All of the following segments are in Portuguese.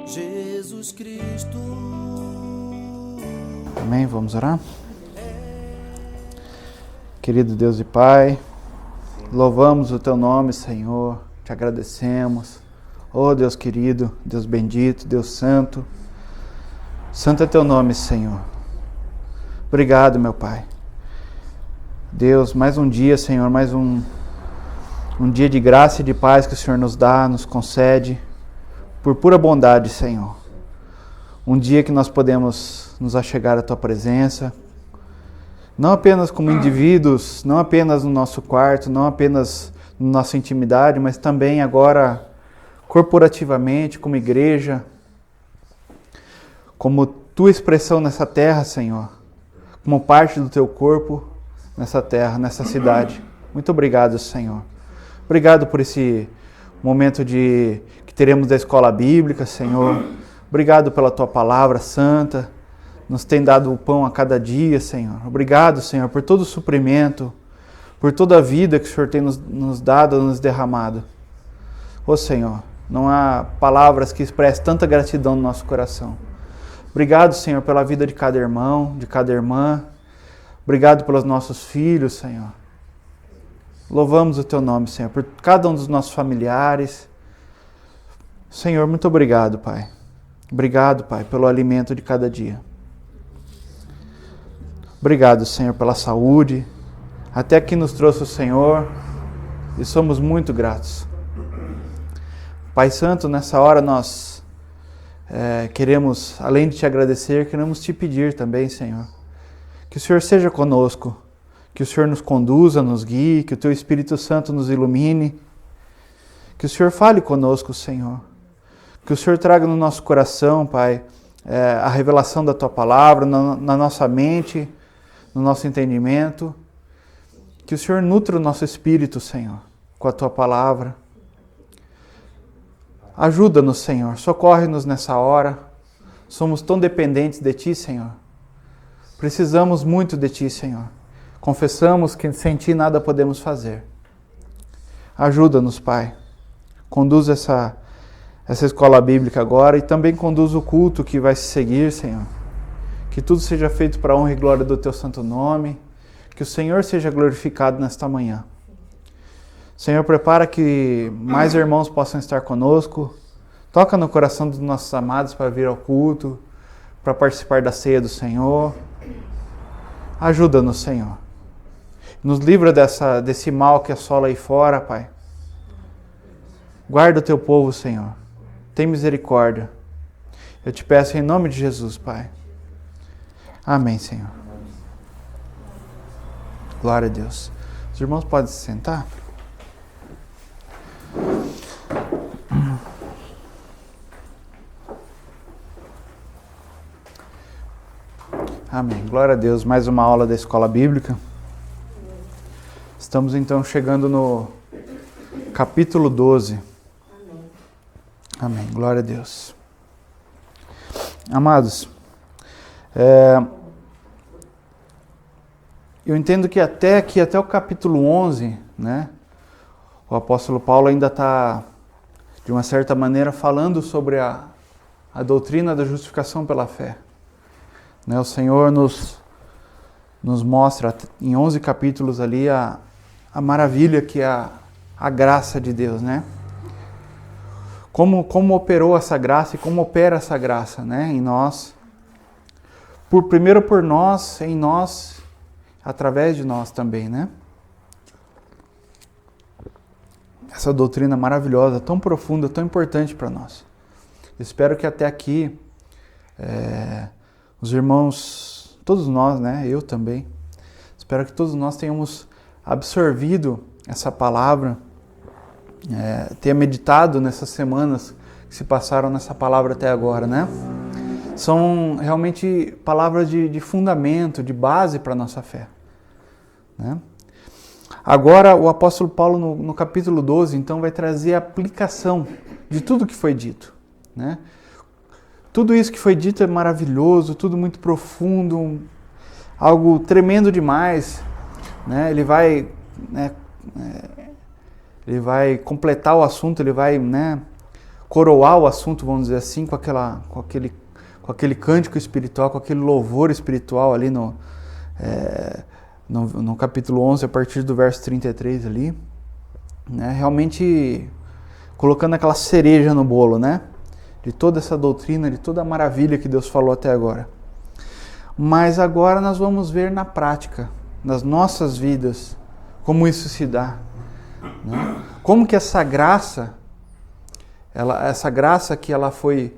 Jesus Cristo. Amém, vamos orar? Querido Deus e Pai, louvamos o Teu nome, Senhor, te agradecemos. Oh Deus querido, Deus bendito, Deus santo, santo é Teu nome, Senhor. Obrigado, meu Pai. Deus, mais um dia, Senhor, mais um dia de graça e de paz que o Senhor nos dá, nos concede, por pura bondade, Senhor. Um dia que nós podemos nos achegar à Tua presença, não apenas como indivíduos, não apenas no nosso quarto, não apenas na nossa intimidade, mas também agora corporativamente, como igreja, como Tua expressão nessa terra, Senhor, como parte do Teu corpo nessa terra, nessa cidade. Muito obrigado, Senhor. Obrigado por esse momento que teremos da escola bíblica, Senhor. Obrigado pela Tua palavra santa, nos tem dado o pão a cada dia, Senhor. Obrigado, Senhor, por todo o suprimento, por toda a vida que o Senhor tem nos dado, nos derramado. Ô Senhor, não há palavras que expressem tanta gratidão no nosso coração. Obrigado, Senhor, pela vida de cada irmão, de cada irmã. Obrigado pelos nossos filhos, Senhor. Louvamos o Teu nome, Senhor, por cada um dos nossos familiares. Senhor, muito obrigado, Pai. Obrigado, Pai, pelo alimento de cada dia. Obrigado, Senhor, pela saúde. Até aqui nos trouxe o Senhor e somos muito gratos. Pai Santo, nessa hora nós queremos, além de Te agradecer, queremos Te pedir também, Senhor, que o Senhor seja conosco, que o Senhor nos conduza, nos guie, que o Teu Espírito Santo nos ilumine, que o Senhor fale conosco, Senhor, que o Senhor traga no nosso coração, Pai, a revelação da Tua palavra, na nossa mente, no nosso entendimento, que o Senhor nutra o nosso espírito, Senhor, com a Tua palavra. Ajuda-nos, Senhor, socorre-nos nessa hora. Somos tão dependentes de Ti, Senhor. Precisamos muito de Ti, Senhor. Confessamos que sem Ti nada podemos fazer. Ajuda-nos, Pai. Conduz essa escola bíblica agora e também conduz o culto que vai se seguir, Senhor. Que tudo seja feito para a honra e glória do Teu santo nome. Que o Senhor seja glorificado nesta manhã. Senhor, prepara que mais irmãos possam estar conosco. Toca no coração dos nossos amados para vir ao culto, para participar da ceia do Senhor. Ajuda-nos, Senhor. Nos livra desse mal que assola aí fora, Pai. Guarda o Teu povo, Senhor. Tem misericórdia. Eu Te peço em nome de Jesus, Pai. Amém, Senhor. Glória a Deus. Os irmãos podem se sentar? Amém. Glória a Deus. Mais uma aula da Escola Bíblica. Estamos então chegando no capítulo 12. Amém. Glória a Deus. Amados, eu entendo que até o capítulo 11, né, o apóstolo Paulo ainda está, de uma certa maneira, falando sobre a doutrina da justificação pela fé. Né, o Senhor nos mostra em 11 capítulos ali a maravilha que é a graça de Deus, né? Como operou essa graça e como opera essa graça, né, em nós. Primeiro por nós, em nós, através de nós também, né? Essa doutrina maravilhosa, tão profunda, tão importante para nós. Espero que até aqui os irmãos, todos nós, né, eu também, espero que todos nós tenhamos absorvido essa palavra, tenha meditado nessas semanas que se passaram nessa palavra até agora, né? São realmente palavras de fundamento, de base para a nossa fé, né? Agora, o apóstolo Paulo, no capítulo 12, então, vai trazer a aplicação de tudo que foi dito, né? Tudo isso que foi dito é maravilhoso, tudo muito profundo, algo tremendo demais, né? Ele vai completar o assunto, ele vai, né, coroar o assunto, vamos dizer assim, com aquele cântico espiritual, com aquele louvor espiritual ali no capítulo 11, a partir do verso 33 ali, né? Realmente colocando aquela cereja no bolo, né? De toda essa doutrina, de toda a maravilha que Deus falou até agora. Mas agora nós vamos ver na prática, nas nossas vidas, como isso se dá, né? Como que essa graça que ela foi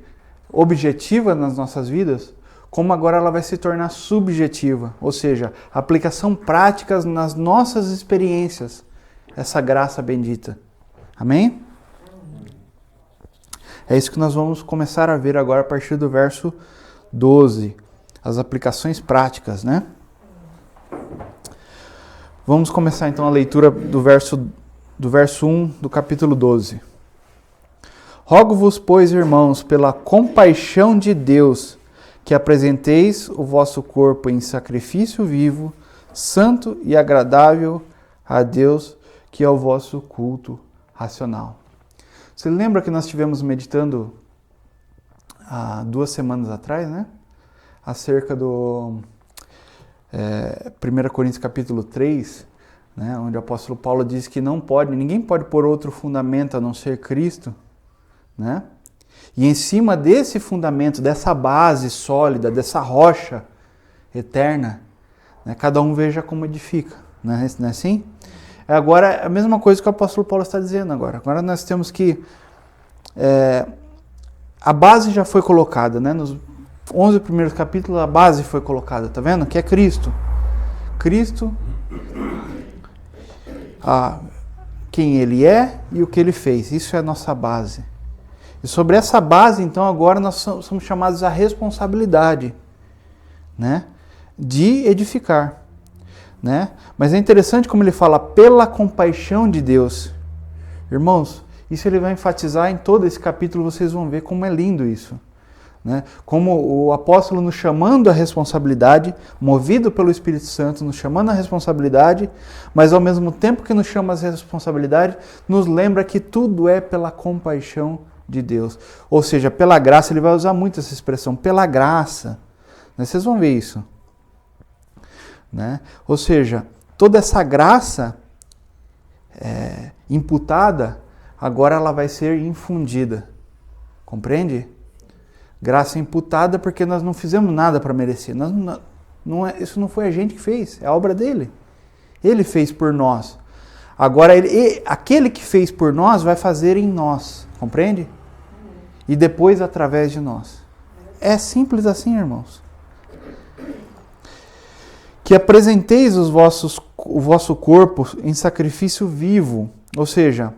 objetiva nas nossas vidas, como agora ela vai se tornar subjetiva, ou seja, aplicação prática nas nossas experiências, essa graça bendita. Amém? É isso que nós vamos começar a ver agora a partir do verso 12, as aplicações práticas, né? Vamos começar então a leitura do verso 1 do capítulo 12. Rogo-vos, pois, irmãos, pela compaixão de Deus, que apresenteis o vosso corpo em sacrifício vivo, santo e agradável a Deus, que é o vosso culto racional. Você lembra que nós estivemos meditando há 2 semanas atrás, né? Acerca do 1 Coríntios capítulo 3, né? Onde o apóstolo Paulo diz que ninguém pode pôr outro fundamento a não ser Cristo, né? E em cima desse fundamento, dessa base sólida, dessa rocha eterna, né? Cada um veja como edifica, não é assim? Agora, é a mesma coisa que o apóstolo Paulo está dizendo agora. Agora nós temos que... a base já foi colocada, né? Nos 11 primeiros capítulos, a base foi colocada, tá vendo? Que é Cristo. Cristo, quem Ele é e o que Ele fez. Isso é a nossa base. E sobre essa base, então, agora nós somos chamados à responsabilidade, né? De edificar. Né? Mas é interessante como ele fala, pela compaixão de Deus. Irmãos, isso ele vai enfatizar em todo esse capítulo, vocês vão ver como é lindo isso. Né? Como o apóstolo nos chamando à responsabilidade, movido pelo Espírito Santo, nos chamando à responsabilidade, mas ao mesmo tempo que nos chama à responsabilidade, nos lembra que tudo é pela compaixão de Deus. Ou seja, pela graça, ele vai usar muito essa expressão, pela graça. Né? Vocês vão ver isso. Né? Ou seja, toda essa graça imputada, agora ela vai ser infundida. Compreende? Graça imputada porque nós não fizemos nada para merecer. Isso não foi a gente que fez, é a obra dele. Ele fez por nós. Agora, aquele que fez por nós vai fazer em nós. Compreende? E depois através de nós. É simples assim, irmãos. Que apresenteis o vosso corpo em sacrifício vivo. Ou seja,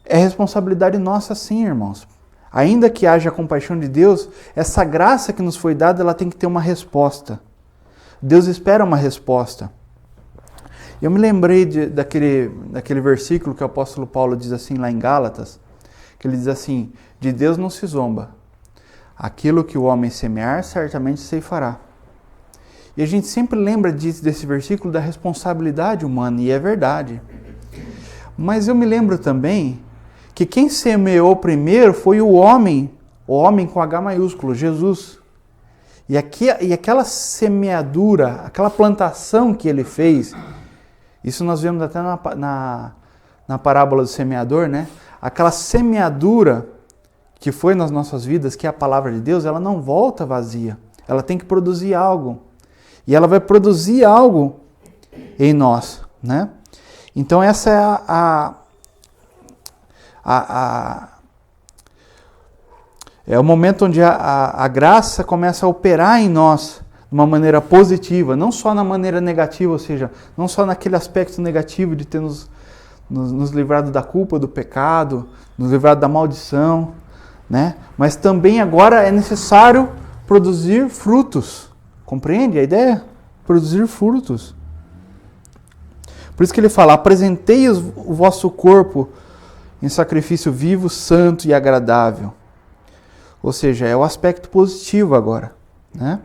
é responsabilidade nossa sim, irmãos. Ainda que haja a compaixão de Deus, essa graça que nos foi dada, ela tem que ter uma resposta. Deus espera uma resposta. Eu me lembrei daquele versículo que o apóstolo Paulo diz assim lá em Gálatas, que ele diz assim, de Deus não se zomba. Aquilo que o homem semear, certamente ceifará. E a gente sempre lembra desse versículo da responsabilidade humana, e é verdade. Mas eu me lembro também que quem semeou primeiro foi o homem com H maiúsculo, Jesus. E aquela semeadura, aquela plantação que ele fez, isso nós vemos até na parábola do semeador, né? Aquela semeadura que foi nas nossas vidas, que é a palavra de Deus, ela não volta vazia. Ela tem que produzir algo. E ela vai produzir algo em nós, né? Então essa é o momento onde a graça começa a operar em nós de uma maneira positiva, não só na maneira negativa, ou seja, não só naquele aspecto negativo de ter nos livrado da culpa, do pecado, nos livrado da maldição, né? Mas também agora é necessário produzir frutos. Compreende a ideia? Produzir frutos. Por isso que ele fala, apresentei o vosso corpo em sacrifício vivo, santo e agradável. Ou seja, é o aspecto positivo agora, né?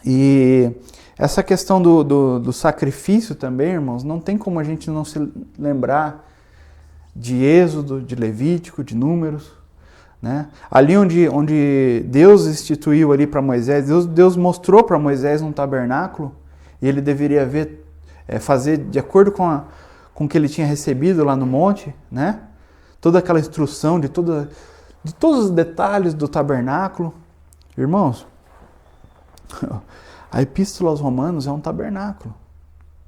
E essa questão do sacrifício também, irmãos, não tem como a gente não se lembrar de Êxodo, de Levítico, de Números, né? Ali onde Deus instituiu ali para Moisés, Deus mostrou para Moisés um tabernáculo, e ele deveria fazer de acordo com o que ele tinha recebido lá no monte, né? Toda aquela instrução de todos os detalhes do tabernáculo. Irmãos, a Epístola aos Romanos é um tabernáculo,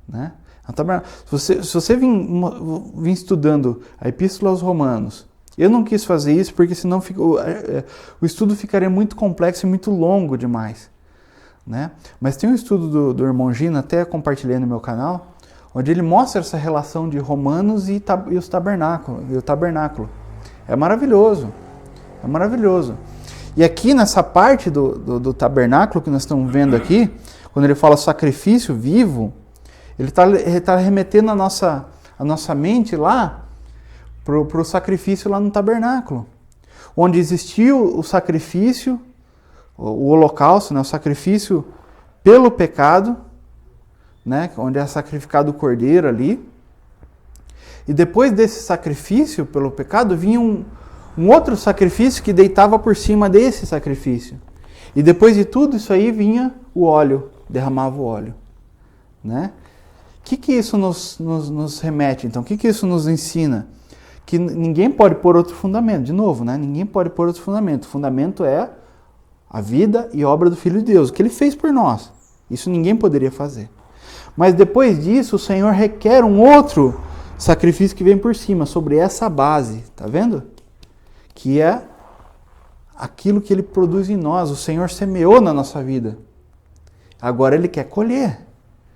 né? É um tabernáculo. Se você vir estudando a Epístola aos Romanos, eu não quis fazer isso porque senão o estudo ficaria muito complexo e muito longo demais, né? Mas tem um estudo do irmão Gino, até compartilhei no meu canal, onde ele mostra essa relação de Romanos e o tabernáculo. É maravilhoso, é maravilhoso. E aqui nessa parte do tabernáculo que nós estamos vendo aqui, quando ele fala sacrifício vivo, ele está remetendo a nossa mente lá para o sacrifício lá no tabernáculo, onde existiu o sacrifício, o holocausto, né, o sacrifício pelo pecado, né, onde é sacrificado o cordeiro ali, e depois desse sacrifício pelo pecado vinha um outro sacrifício que deitava por cima desse sacrifício, e depois de tudo isso aí vinha o óleo, derramava o óleo, né? O que isso nos remete então? O que isso nos ensina? Que ninguém pode pôr outro fundamento, de novo, né? Ninguém pode pôr outro fundamento. O fundamento é a vida e obra do Filho de Deus, o que ele fez por nós. Isso ninguém poderia fazer. Mas depois disso, o Senhor requer um outro sacrifício que vem por cima, sobre essa base, tá vendo? Que é aquilo que ele produz em nós, o Senhor semeou na nossa vida. Agora ele quer colher.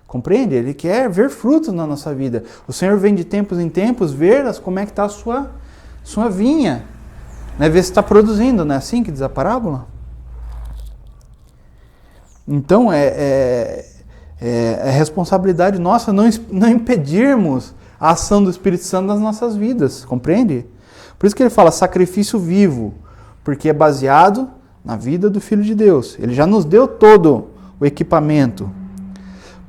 Compreende? Ele quer ver frutos na nossa vida. O Senhor vem de tempos em tempos ver como é que está a sua vinha. Né? Ver se está produzindo, não é assim que diz a parábola? Então, é responsabilidade nossa não impedirmos a ação do Espírito Santo nas nossas vidas. Compreende? Por isso que ele fala sacrifício vivo, porque é baseado na vida do Filho de Deus. Ele já nos deu todo o equipamento.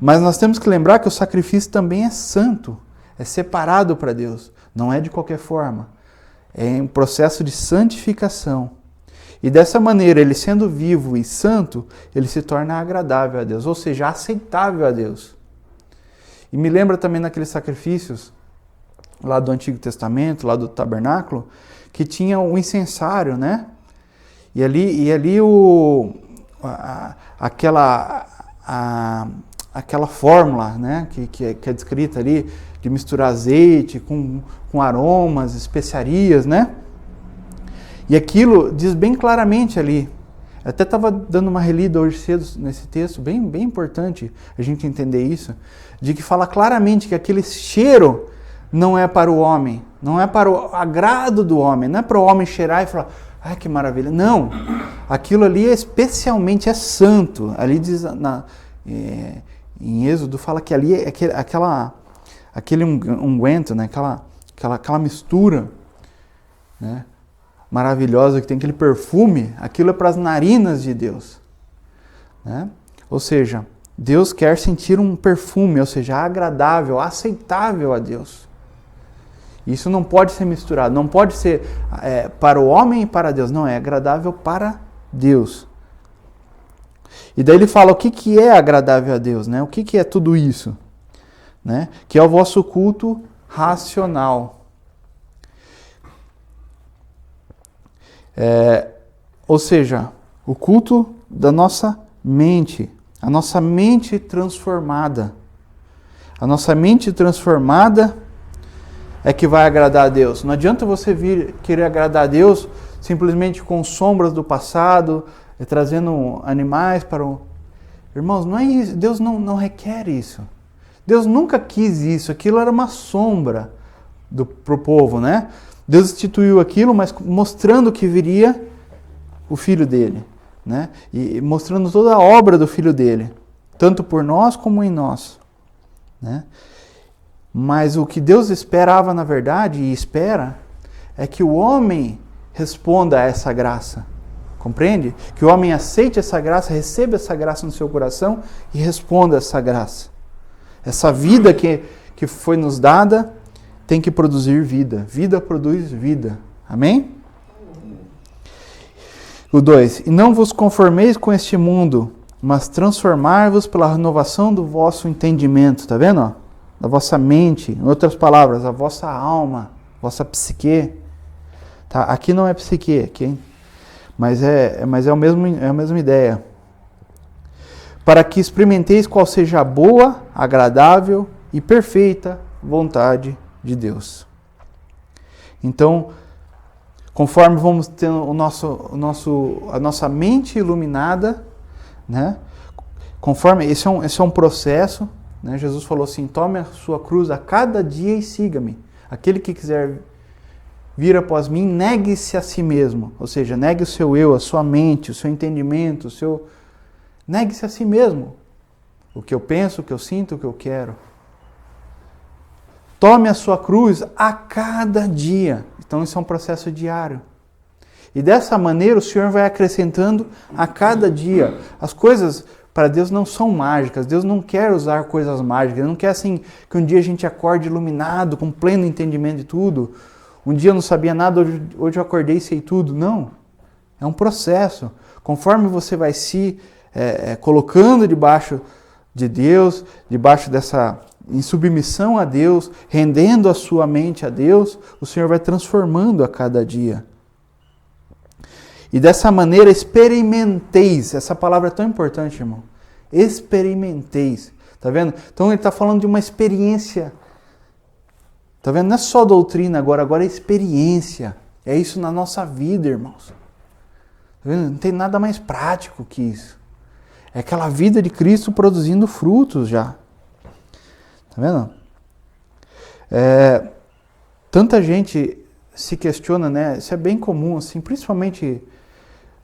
Mas nós temos que lembrar que o sacrifício também é santo, é separado para Deus, não é de qualquer forma. É um processo de santificação. E dessa maneira, ele sendo vivo e santo, ele se torna agradável a Deus, ou seja, aceitável a Deus. E me lembra também naqueles sacrifícios lá do Antigo Testamento, lá do tabernáculo, que tinha o incensário, né? E ali aquela fórmula, né, que é descrita ali, de misturar azeite com aromas, especiarias, né? E aquilo diz bem claramente ali. Eu até estava dando uma relida hoje cedo nesse texto, bem importante a gente entender isso, de que fala claramente que aquele cheiro não é para o homem, não é para o agrado do homem, não é para o homem cheirar e falar, ai que maravilha. Não, aquilo ali especialmente é santo. Ali diz em Êxodo fala que ali é aquele unguento, né? aquela mistura, né? Maravilhosa, que tem aquele perfume, aquilo é para as narinas de Deus, né? Ou seja, Deus quer sentir um perfume, ou seja, agradável, aceitável a Deus. Isso não pode ser misturado, não pode ser para o homem e para Deus, não, é agradável para Deus. E daí ele fala o que é agradável a Deus, né? O que é tudo isso? Né? Que é o vosso culto racional. Ou seja, o culto da nossa mente, a nossa mente transformada. A nossa mente transformada é que vai agradar a Deus. Não adianta você querer agradar a Deus simplesmente com sombras do passado, trazendo animais para o... Irmãos, não é isso. Deus não requer isso. Deus nunca quis isso. Aquilo era uma sombra para o povo, né? Deus instituiu aquilo, mas mostrando que viria o Filho dele, né? E mostrando toda a obra do Filho dele, tanto por nós como em nós, né? Mas o que Deus esperava, na verdade, e espera, é que o homem responda a essa graça. Compreende? Que o homem aceite essa graça, receba essa graça no seu coração e responda a essa graça. Essa vida que foi nos dada tem que produzir vida. Vida produz vida. Amém? O 2. E não vos conformeis com este mundo, mas transformai-vos pela renovação do vosso entendimento. Está vendo? Ó? Da vossa mente. Em outras palavras, a vossa alma, vossa psique. Tá? Aqui não é psique, aqui, mas é a mesma ideia. Para que experimenteis qual seja a boa, agradável e perfeita vontade de Deus. Então, conforme vamos ter a nossa mente iluminada, né? Conforme esse é um processo, né? Jesus falou assim: tome a sua cruz a cada dia e siga-me. Aquele que quiser vir após mim, negue-se a si mesmo. Ou seja, negue o seu eu, a sua mente, o seu entendimento, negue-se a si mesmo. O que eu penso, o que eu sinto, o que eu quero. Tome a sua cruz a cada dia. Então isso é um processo diário. E dessa maneira o Senhor vai acrescentando a cada dia. As coisas para Deus não são mágicas. Deus não quer usar coisas mágicas. Ele não quer assim que um dia a gente acorde iluminado, com pleno entendimento de tudo. Um dia eu não sabia nada, hoje eu acordei e sei tudo. Não. É um processo. Conforme você vai se colocando debaixo de Deus, em submissão a Deus, rendendo a sua mente a Deus, o Senhor vai transformando a cada dia. E dessa maneira experimenteis. Essa palavra é tão importante, irmão. Experimenteis. Tá vendo? Então ele está falando de uma experiência. Tá vendo? Não é só doutrina agora é experiência. É isso na nossa vida, irmãos. Tá vendo? Não tem nada mais prático que isso. É aquela vida de Cristo produzindo frutos já. Tá vendo? Tanta gente se questiona, né? Isso é bem comum, assim, principalmente,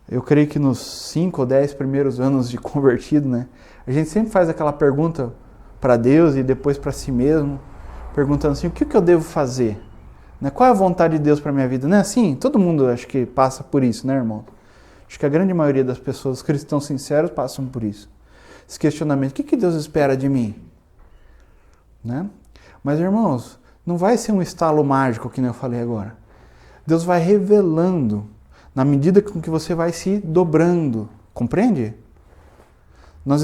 eu creio que nos 5 ou 10 primeiros anos de convertido, né? A gente sempre faz aquela pergunta para Deus e depois para si mesmo, perguntando assim: o que eu devo fazer? Né? Qual é a vontade de Deus para minha vida? Não é assim? Todo mundo acho que passa por isso, né, irmão? Acho que a grande maioria das pessoas, os cristãos sinceros, passam por isso. Esse questionamento: o que Deus espera de mim? Né? Mas, irmãos, não vai ser um estalo mágico, que nem eu falei agora. Deus vai revelando na medida com que você vai se dobrando. Compreende? Nós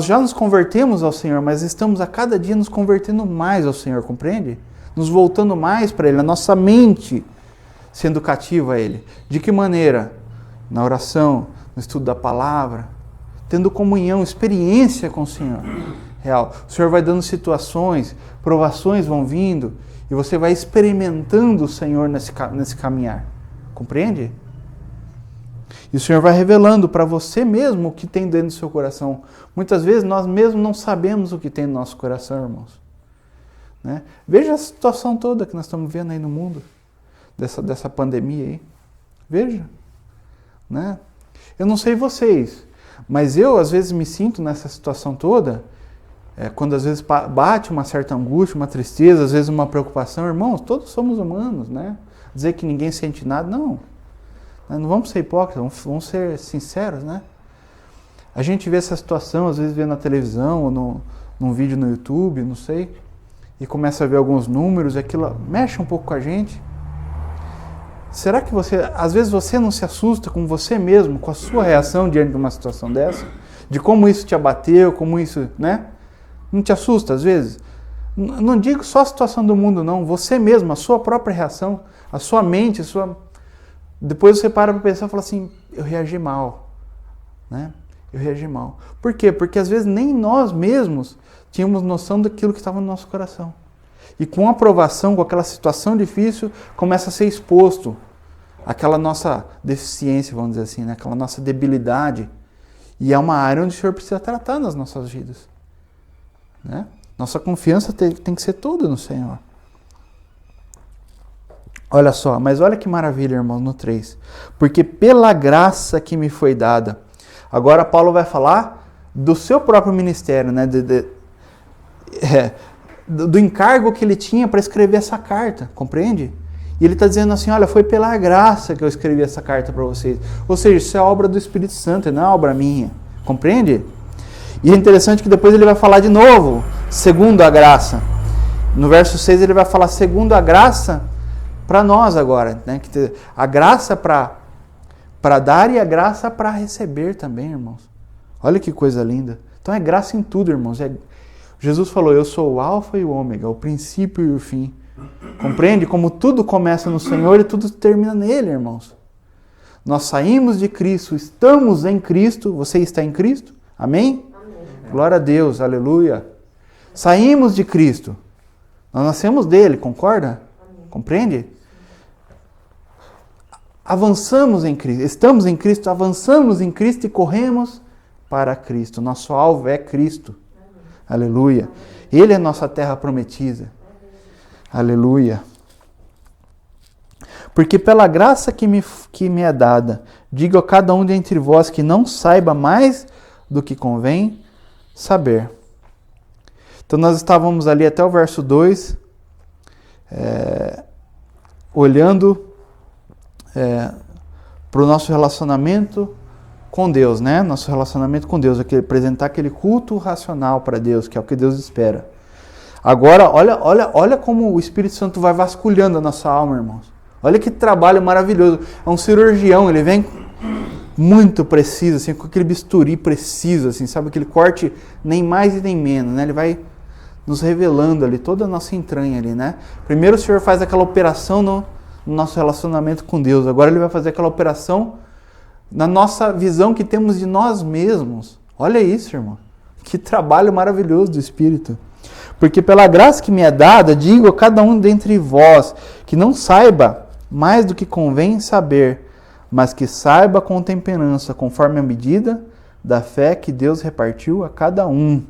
já nos convertemos ao Senhor, mas estamos a cada dia nos convertendo mais ao Senhor, compreende? Nos voltando mais para Ele, a nossa mente sendo cativa a Ele. De que maneira? Na oração, no estudo da palavra, tendo comunhão, experiência com o Senhor. Real. O Senhor vai dando situações, provações vão vindo, e você vai experimentando o Senhor nesse caminhar. Compreende? E o Senhor vai revelando para você mesmo o que tem dentro do seu coração. Muitas vezes nós mesmos não sabemos o que tem no nosso coração, irmãos. Né? Veja a situação toda que nós estamos vendo aí no mundo, dessa pandemia aí. Veja. Né? Eu não sei vocês, mas eu às vezes me sinto nessa situação toda, quando às vezes bate uma certa angústia, uma tristeza, às vezes uma preocupação. Irmãos, todos somos humanos, né? Dizer que ninguém sente nada, não. Não vamos ser hipócritas, vamos ser sinceros, né? A gente vê essa situação, às vezes vê na televisão ou num vídeo no YouTube, não sei, e começa a ver alguns números, e aquilo mexe um pouco com a gente. Será que às vezes você não se assusta com você mesmo, com a sua reação diante de uma situação dessa? De como isso te abateu, como isso, né? Não te assusta às vezes? Não digo só a situação do mundo, não. Você mesmo, a sua própria reação, a sua mente, depois você para pensar e fala assim: eu reagi mal. Né? Eu reagi mal. Por quê? Porque às vezes nem nós mesmos tínhamos noção daquilo que estava no nosso coração. E com a aprovação, com aquela situação difícil, começa a ser exposto aquela nossa deficiência, vamos dizer assim, né? Aquela nossa debilidade. E é uma área onde o Senhor precisa tratar nas nossas vidas. Né? Nossa confiança tem que ser toda no Senhor. Olha só, mas olha que maravilha, irmãos, no 3. Porque pela graça que me foi dada. Agora Paulo vai falar do seu próprio ministério, né? Do encargo que ele tinha para escrever essa carta, compreende? E ele está dizendo assim, olha, foi pela graça que eu escrevi essa carta para vocês. Ou seja, isso é obra do Espírito Santo, não é obra minha. Compreende? E é interessante que depois ele vai falar de novo, segundo a graça. No verso 6 ele vai falar segundo a graça para nós agora. Né? A graça para dar e a graça para receber também, irmãos. Olha que coisa linda. Então é graça em tudo, irmãos. Jesus falou, eu sou o alfa e o ômega, o princípio e o fim. Compreende como tudo começa no Senhor e tudo termina nele, irmãos. Nós saímos de Cristo, estamos em Cristo. Você está em Cristo? Amém? Amém. Glória a Deus, aleluia. Saímos de Cristo. Nós nascemos dele, concorda? Amém. Compreende? Avançamos em Cristo, estamos em Cristo, avançamos em Cristo e corremos para Cristo. Nosso alvo é Cristo. Amém. Aleluia. Ele é nossa terra prometida. Aleluia. Porque pela graça que me é dada, digo a cada um dentre vós que não saiba mais do que convém saber. Então nós estávamos ali até o verso 2, olhando para o nosso relacionamento com Deus, né? Nosso relacionamento com Deus, apresentar aquele culto racional para Deus, que é o que Deus espera. Agora, olha como o Espírito Santo vai vasculhando a nossa alma, irmãos. Olha que trabalho maravilhoso. É um cirurgião, ele vem muito preciso, assim, com aquele bisturi preciso, assim, sabe? Aquele corte nem mais e nem menos, né? Ele vai nos revelando ali toda a nossa entranha ali, né? Primeiro o Senhor faz aquela operação no nosso relacionamento com Deus. Agora ele vai fazer aquela operação na nossa visão que temos de nós mesmos. Olha isso, irmão. Que trabalho maravilhoso do Espírito. Porque pela graça que me é dada, digo a cada um dentre vós, que não saiba mais do que convém saber, mas que saiba com temperança, conforme a medida da fé que Deus repartiu a cada um.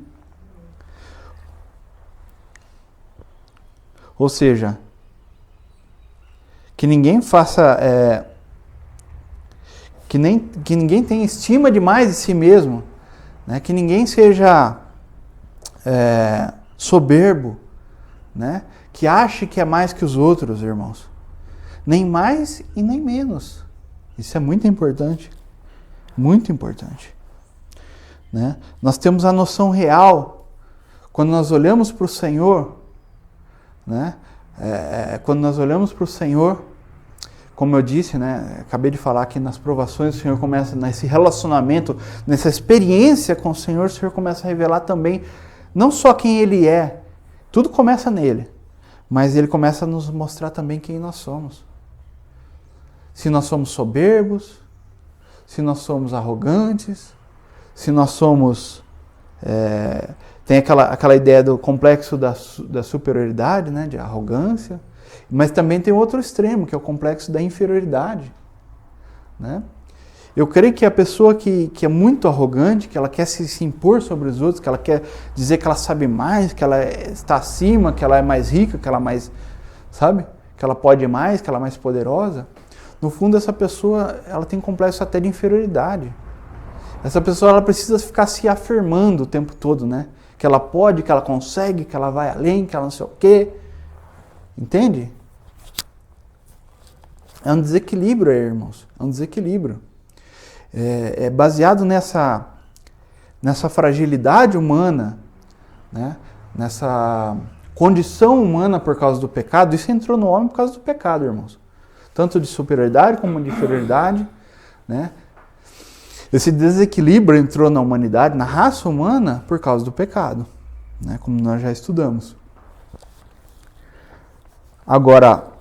Ou seja, que ninguém faça, que ninguém tenha estima demais de si mesmo, né? Que ninguém seja soberbo, né? Que ache que é mais que os outros, irmãos. Nem mais e nem menos. Isso é muito importante. Muito importante. Né? Nós temos a noção real, quando nós olhamos para o Senhor, né? Quando nós olhamos para o Senhor, como eu disse, né? Acabei de falar que nas provações o Senhor começa, nesse relacionamento, nessa experiência com o Senhor começa a revelar também não só quem Ele é, tudo começa nele, mas Ele começa a nos mostrar também quem nós somos. Se nós somos soberbos, se nós somos arrogantes, se nós somos... tem aquela ideia do complexo da superioridade, né, de arrogância, mas também tem outro extremo, que é o complexo da inferioridade. Né? Eu creio que a pessoa que é muito arrogante, que ela quer se impor sobre os outros, que ela quer dizer que ela sabe mais, que ela está acima, que ela é mais rica, que ela é mais, sabe? Que ela pode mais, que ela é mais poderosa. No fundo, essa pessoa, ela tem complexo até de inferioridade. Essa pessoa, ela precisa ficar se afirmando o tempo todo, né? Que ela pode, que ela consegue, que ela vai além, que ela não sei o quê. Entende? É um desequilíbrio aí, irmãos. É um desequilíbrio. É baseado nessa fragilidade humana, né? Nessa condição humana por causa do pecado. Isso entrou no homem por causa do pecado, irmãos. Tanto de superioridade como de inferioridade, né? Esse desequilíbrio entrou na humanidade, na raça humana, por causa do pecado, né? Como nós já estudamos. Agora,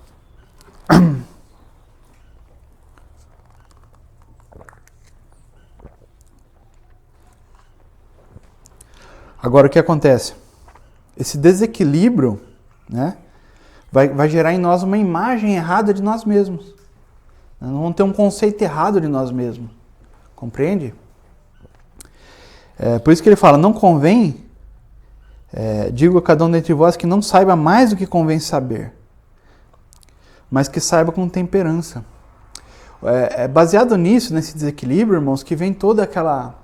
o que acontece? Esse desequilíbrio, né, vai gerar em nós uma imagem errada de nós mesmos. Nós vamos ter um conceito errado de nós mesmos. Compreende? Por isso que ele fala, não convém, digo a cada um dentre vós que não saiba mais do que convém saber, mas que saiba com temperança. Baseado nisso, nesse desequilíbrio, irmãos, que vem toda aquela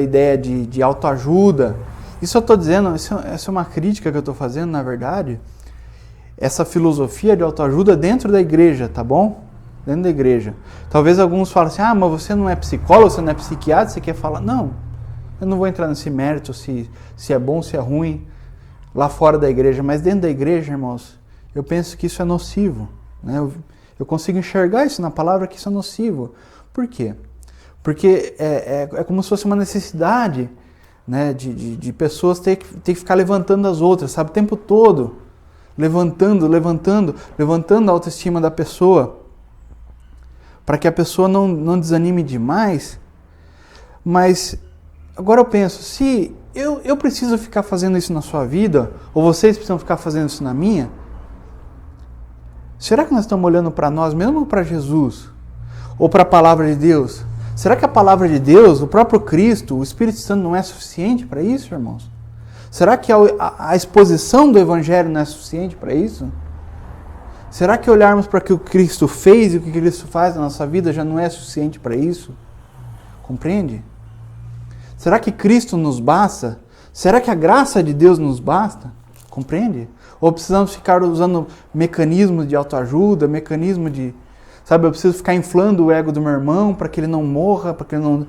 ideia de autoajuda. Isso eu estou dizendo, essa é uma crítica que eu estou fazendo, na verdade. essa filosofia de autoajuda dentro da igreja, tá bom? Dentro da igreja. Talvez alguns falem assim, mas você não é psicólogo, você não é psiquiatra, você quer falar... Não, eu não vou entrar nesse mérito se é bom, se é ruim, lá fora da igreja. Mas dentro da igreja, irmãos, eu penso que isso é nocivo. Né? Eu consigo enxergar isso na palavra, que isso é nocivo. Por quê? Porque é como se fosse uma necessidade, né, de pessoas ter que ficar levantando as outras, sabe? O tempo todo. Levantando a autoestima da pessoa. Para que a pessoa não desanime demais. Mas agora eu penso, se eu preciso ficar fazendo isso na sua vida, ou vocês precisam ficar fazendo isso na minha, será que nós estamos olhando para nós mesmo ou para Jesus? Ou para a palavra de Deus? Será que a palavra de Deus, o próprio Cristo, o Espírito Santo não é suficiente para isso, irmãos? Será que a exposição do Evangelho não é suficiente para isso? Será que olharmos para o que o Cristo fez e o que Cristo faz na nossa vida já não é suficiente para isso? Compreende? Será que Cristo nos basta? Será que a graça de Deus nos basta? Compreende? Ou precisamos ficar usando mecanismos de autoajuda, mecanismo de... Sabe, eu preciso ficar inflando o ego do meu irmão para que ele não morra, para que ele não...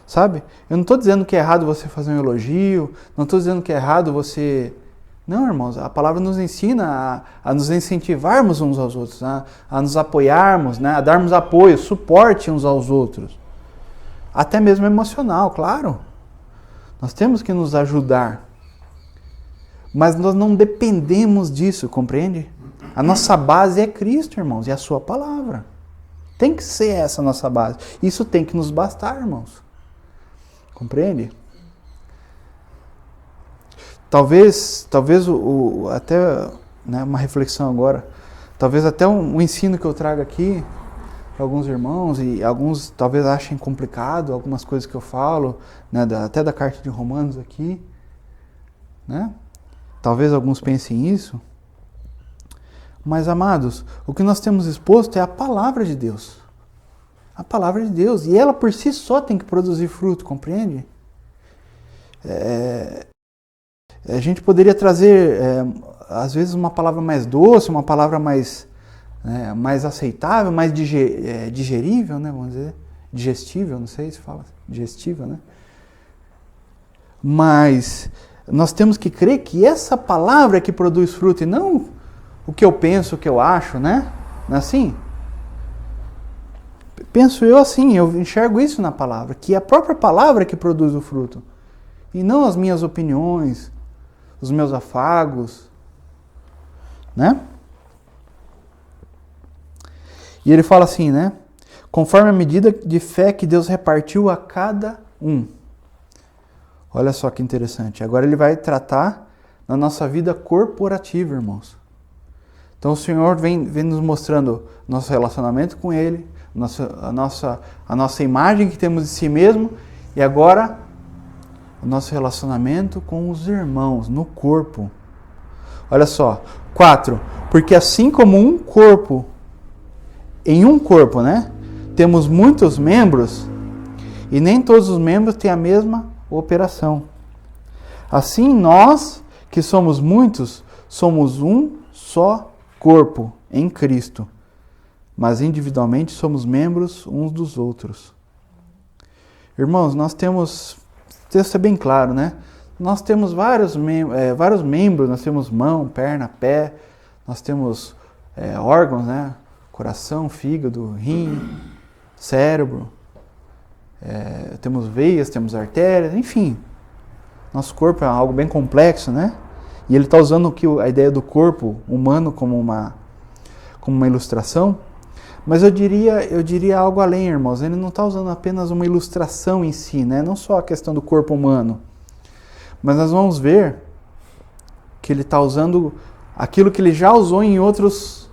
Sabe? Eu não estou dizendo que é errado você fazer um elogio, não estou dizendo que é errado você... Não, irmãos, a palavra nos ensina a nos incentivarmos uns aos outros, a nos apoiarmos, né? A darmos apoio, suporte uns aos outros. Até mesmo emocional, claro. Nós temos que nos ajudar. Mas nós não dependemos disso, compreende? A nossa base é Cristo, irmãos, e a sua palavra. Tem que ser essa a nossa base. Isso tem que nos bastar, irmãos. Compreende? Talvez até, né, uma reflexão agora, talvez até um ensino que eu trago aqui para alguns irmãos, e alguns talvez achem complicado algumas coisas que eu falo, né, até da carta de Romanos aqui, né? Talvez alguns pensem isso, mas amados, o que nós temos exposto é a palavra de Deus. A palavra de Deus, e ela por si só tem que produzir fruto, compreende? A gente poderia trazer, às vezes, uma palavra mais doce, uma palavra mais aceitável, mais digerível, né, vamos dizer, digestível, não sei se fala, digestível, né? Mas nós temos que crer que essa palavra é que produz fruto, e não o que eu penso, o que eu acho, né? Não é assim? Penso eu assim, eu enxergo isso na palavra, que é a própria palavra que produz o fruto, e não as minhas opiniões, os meus afagos, né? E ele fala assim, né? Conforme a medida de fé que Deus repartiu a cada um. Olha só que interessante. Agora ele vai tratar na nossa vida corporativa, irmãos. Então o Senhor vem nos mostrando nosso relacionamento com Ele, a nossa imagem que temos de si mesmo, e agora o nosso relacionamento com os irmãos, no corpo. Olha só. 4. Porque assim como um corpo, em um corpo, né? Temos muitos membros, e nem todos os membros têm a mesma operação. Assim nós, que somos muitos, somos um só corpo em Cristo, mas individualmente somos membros uns dos outros. Irmãos, nós temos... O texto é bem claro, né? Nós temos vários membros, nós temos mão, perna, pé, nós temos órgãos, né? Coração, fígado, rim, cérebro, temos veias, temos artérias, enfim. Nosso corpo é algo bem complexo, né? E ele está usando a ideia do corpo humano como uma ilustração, mas eu diria algo além, irmãos. Ele não está usando apenas uma ilustração em si, né? Não só a questão do corpo humano, mas nós vamos ver que ele está usando aquilo que ele já usou em outras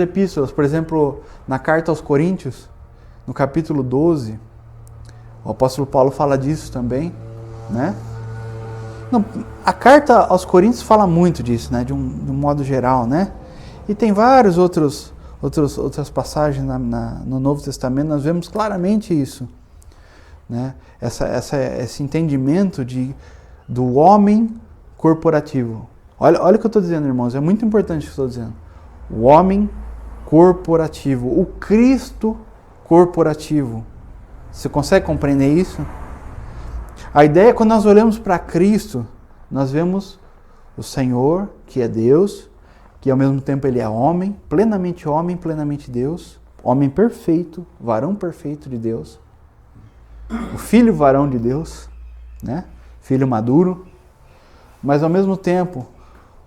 epístolas. Por exemplo, na carta aos Coríntios, no capítulo 12, o apóstolo Paulo fala disso também, né? Não, a carta aos Coríntios fala muito disso, né? De um modo geral, né? E tem várias outras passagens no Novo Testamento, nós vemos claramente isso, né? Esse entendimento do homem corporativo, Olha o que eu estou dizendo, irmãos. É muito importante o que eu estou dizendo. O homem corporativo. O Cristo corporativo. Você consegue compreender isso? A ideia é quando nós olhamos para Cristo, nós vemos o Senhor, que é Deus, que ao mesmo tempo Ele é homem, plenamente Deus, homem perfeito, varão perfeito de Deus, o filho varão de Deus, né? Filho maduro, mas ao mesmo tempo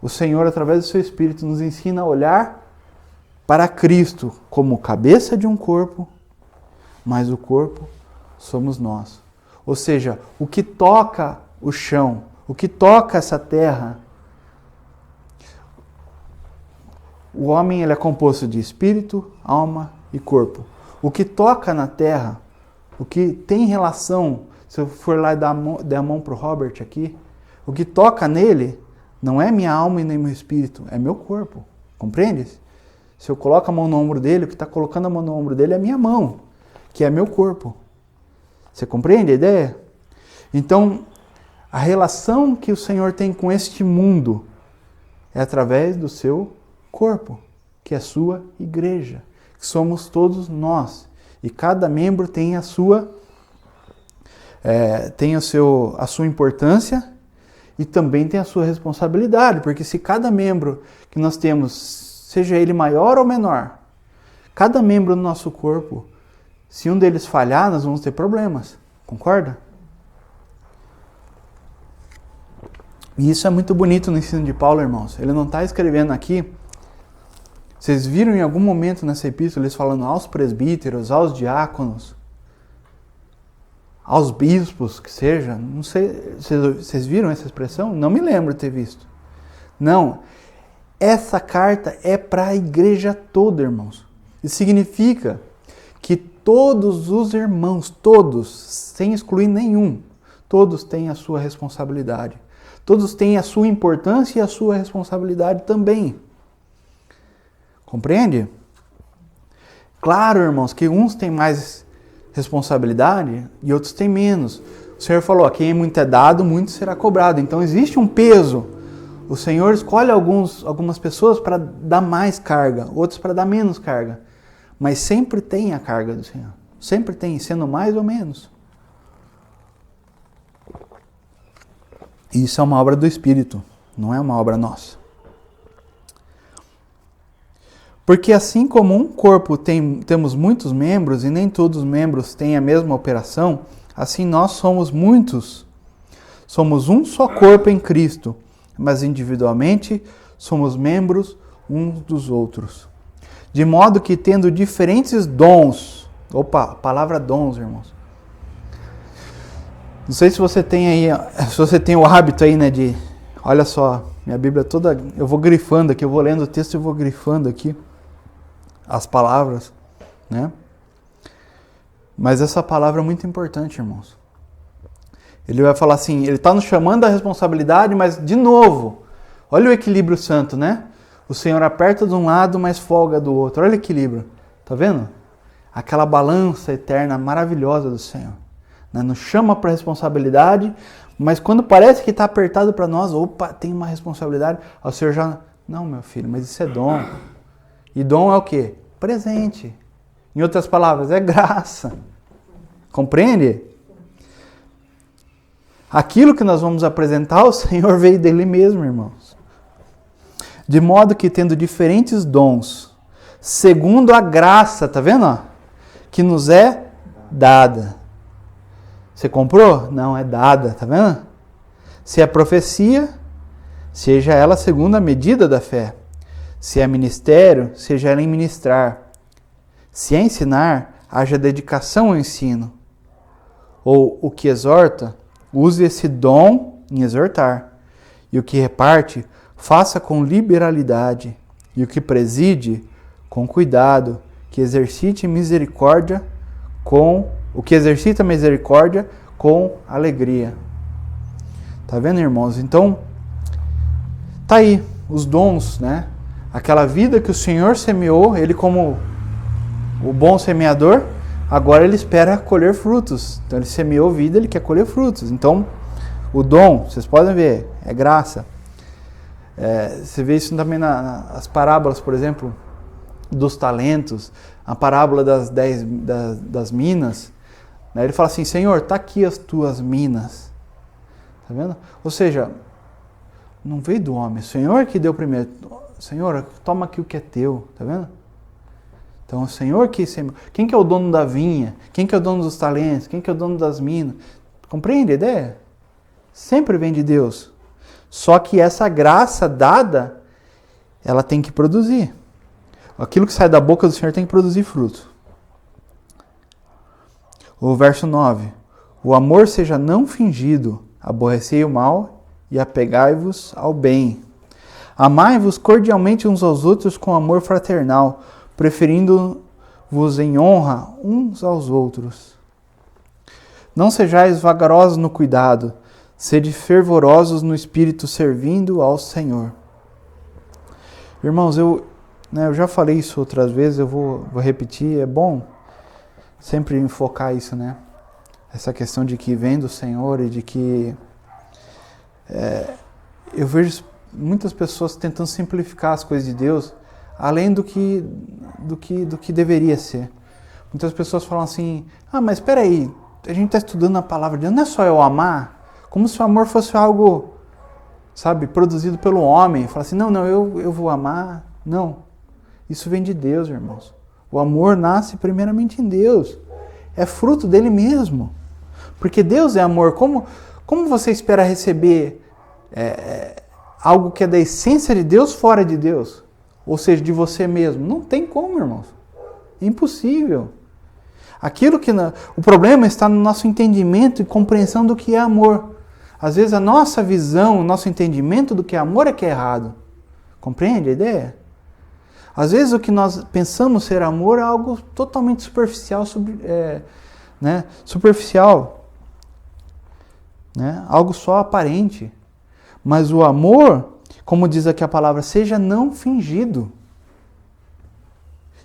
o Senhor, através do seu Espírito, nos ensina a olhar para Cristo como cabeça de um corpo, mas o corpo somos nós. Ou seja, o que toca o chão, o que toca essa terra, o homem ele é composto de espírito, alma e corpo. O que toca na terra, o que tem relação, se eu for lá e der a mão para o Robert aqui, o que toca nele não é minha alma e nem meu espírito, é meu corpo. Compreende? Se eu coloco a mão no ombro dele, o que está colocando a mão no ombro dele é minha mão, que é meu corpo. Você compreende a ideia? Então, a relação que o Senhor tem com este mundo é através do seu corpo, que é a sua igreja, que somos todos nós. E cada membro tem a sua importância e também tem a sua responsabilidade, porque se cada membro que nós temos, seja ele maior ou menor, cada membro do nosso corpo, se um deles falhar, nós vamos ter problemas. Concorda? E isso é muito bonito no ensino de Paulo, irmãos. Ele não está escrevendo aqui. Vocês viram em algum momento nessa epístola eles falando aos presbíteros, aos diáconos, aos bispos, que seja. Não sei, vocês viram essa expressão? Não me lembro de ter visto. Não. Essa carta é para a igreja toda, irmãos. Isso significa que todos os irmãos, todos, sem excluir nenhum, todos têm a sua responsabilidade. Todos têm a sua importância e a sua responsabilidade também. Compreende? Claro, irmãos, que uns têm mais responsabilidade e outros têm menos. O Senhor falou, a quem muito é dado, muito será cobrado. Então existe um peso. O Senhor escolhe algumas pessoas para dar mais carga, outros para dar menos carga. Mas sempre tem a carga do Senhor. Sempre tem, sendo mais ou menos. Isso é uma obra do Espírito, não é uma obra nossa. Porque assim como um corpo temos muitos membros e nem todos os membros têm a mesma operação, assim nós somos muitos. Somos um só corpo em Cristo, mas individualmente somos membros uns dos outros. De modo que tendo diferentes dons, palavra dons, irmãos. Não sei se você tem aí, se você tem o hábito aí, né, de, olha só, minha Bíblia toda, eu vou grifando aqui, eu vou lendo o texto e eu vou grifando aqui as palavras, né? Mas essa palavra é muito importante, irmãos. Ele vai falar assim, ele está nos chamando à responsabilidade, mas de novo, olha o equilíbrio santo, né? O Senhor aperta de um lado, mas folga do outro. Olha o equilíbrio, tá vendo? Aquela balança eterna maravilhosa do Senhor. Nos chama para a responsabilidade, mas quando parece que está apertado para nós, tem uma responsabilidade, o Senhor já, não, meu filho, mas isso é dom. E dom é o quê? Presente. Em outras palavras, é graça. Compreende? Aquilo que nós vamos apresentar, o Senhor veio dele mesmo, irmãos. De modo que tendo diferentes dons, segundo a graça, tá vendo? Que nos é dada. Você comprou? Não, é dada, tá vendo? Se é profecia, seja ela segundo a medida da fé. Se é ministério, seja ela em ministrar. Se é ensinar, haja dedicação ao ensino. Ou o que exorta, use esse dom em exortar. E o que reparte, faça com liberalidade. E o que preside, com cuidado, que exercite misericórdia com alegria. Tá vendo, irmãos? Então, tá aí os dons, né? Aquela vida que o Senhor semeou, ele como o bom semeador, agora ele espera colher frutos. Então ele semeou vida, ele quer colher frutos. Então, o dom, vocês podem ver, é graça. Você vê isso também nas parábolas, por exemplo, dos talentos, a parábola das minas. Né? Ele fala assim, Senhor, tá aqui as tuas minas. Tá vendo? Ou seja, não veio do homem, o Senhor que deu primeiro. Senhor, toma aqui o que é teu, tá vendo? Então, o Senhor quem que é o dono da vinha? Quem que é o dono dos talentos? Quem que é o dono das minas? Compreende a ideia? Sempre vem de Deus. Só que essa graça dada, ela tem que produzir. Aquilo que sai da boca do Senhor tem que produzir fruto. O verso 9. O amor seja não fingido, aborrecei o mal e apegai-vos ao bem. Amai-vos cordialmente uns aos outros com amor fraternal, preferindo-vos em honra uns aos outros. Não sejais vagarosos no cuidado, sede fervorosos no espírito, servindo ao Senhor. Irmãos, eu já falei isso outras vezes, eu vou repetir, é bom sempre enfocar isso, né? Essa questão de que vem do Senhor e de que eu vejo muitas pessoas tentando simplificar as coisas de Deus, além do que deveria ser. Muitas pessoas falam assim, mas espera aí, a gente está estudando a palavra de Deus, não é só eu amar, como se o amor fosse algo, sabe, produzido pelo homem. Fala assim, não, eu vou amar. Não, isso vem de Deus, irmãos. O amor nasce primeiramente em Deus, é fruto dele mesmo, porque Deus é amor. Como você espera receber algo que é da essência de Deus fora de Deus? Ou seja, de você mesmo. Não tem como, irmãos. É impossível. O problema está no nosso entendimento e compreensão do que é amor. Às vezes a nossa visão, o nosso entendimento do que é amor é que é errado. Compreende a ideia? Às vezes o que nós pensamos ser amor é algo totalmente superficial, superficial. Né? Algo só aparente. Mas o amor, como diz aqui a palavra, seja não fingido.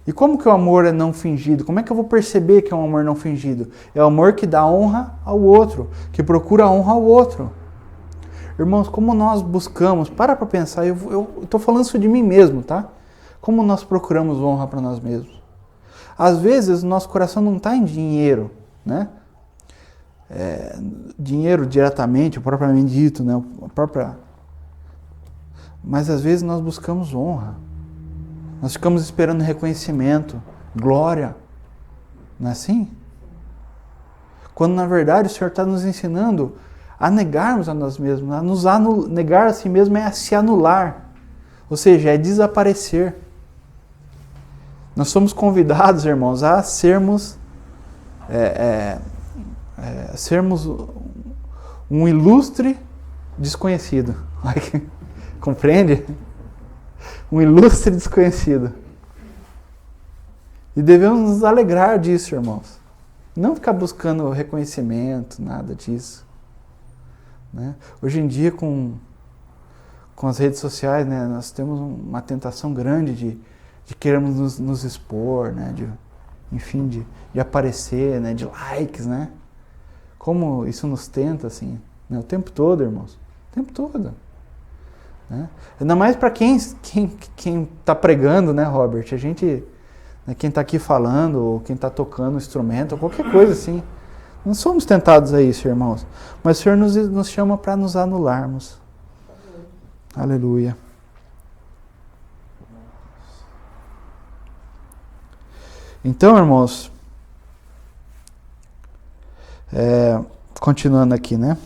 E como que o amor é não fingido? Como é que eu vou perceber que é um amor não fingido? É o amor que dá honra ao outro, que procura honra ao outro. Irmãos, como nós buscamos, para pensar, eu estou falando isso de mim mesmo, tá? Como nós procuramos honra para nós mesmos? Às vezes o nosso coração não está em dinheiro, né? Dinheiro diretamente, propriamente dito, né? Mas às vezes nós buscamos honra. Nós ficamos esperando reconhecimento, glória. Não é assim? Quando na verdade o Senhor está nos ensinando a negarmos a nós mesmos. Negar a si mesmo é a se anular. Ou seja, é desaparecer. Nós somos convidados, irmãos, a sermos um ilustre desconhecido. Compreende? Um ilustre desconhecido. E devemos nos alegrar disso, irmãos. Não ficar buscando reconhecimento, nada disso. Né? Hoje em dia, com as redes sociais, né, nós temos uma tentação grande de querermos nos expor, né, de aparecer, né, de likes, né? Como isso nos tenta, assim, né, o tempo todo, irmãos. O tempo todo. Né? Ainda mais para quem está pregando, né, Robert? A gente, né, quem está aqui falando, ou quem está tocando instrumento, ou qualquer coisa assim. Não somos tentados a isso, irmãos. Mas o Senhor nos chama para nos anularmos. Aleluia. Então, irmãos, continuando aqui, né?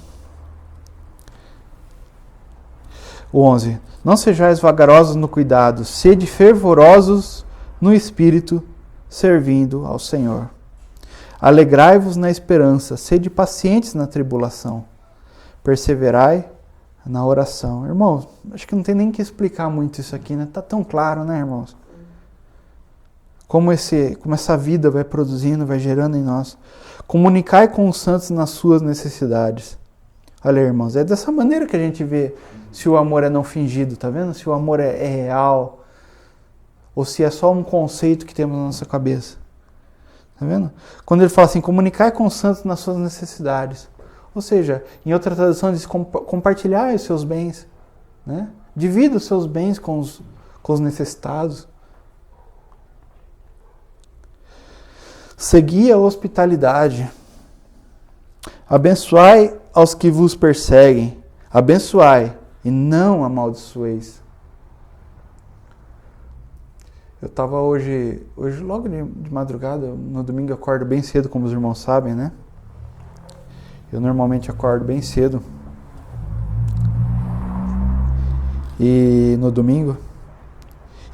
O 11. Não sejais vagarosos no cuidado, sede fervorosos no espírito, servindo ao Senhor. Alegrai-vos na esperança, sede pacientes na tribulação, perseverai na oração. Irmãos, acho que não tem nem que explicar muito isso aqui, né? Está tão claro, né, irmãos? Como essa vida vai produzindo, vai gerando em nós. Comunicai com os santos nas suas necessidades. Olha, irmãos, é dessa maneira que a gente vê se o amor é não fingido, tá vendo? Se o amor é real, ou se é só um conceito que temos na nossa cabeça. Tá vendo? Quando ele fala assim, comunicai com os santos nas suas necessidades. Ou seja, em outra tradução diz compartilhar os seus bens, né? Divida os seus bens com os necessitados. Segui a hospitalidade. Abençoai aos que vos perseguem. Abençoai e não amaldiçoeis. Eu estava hoje logo de madrugada, no domingo eu acordo bem cedo, como os irmãos sabem, né? Eu normalmente acordo bem cedo. E no domingo.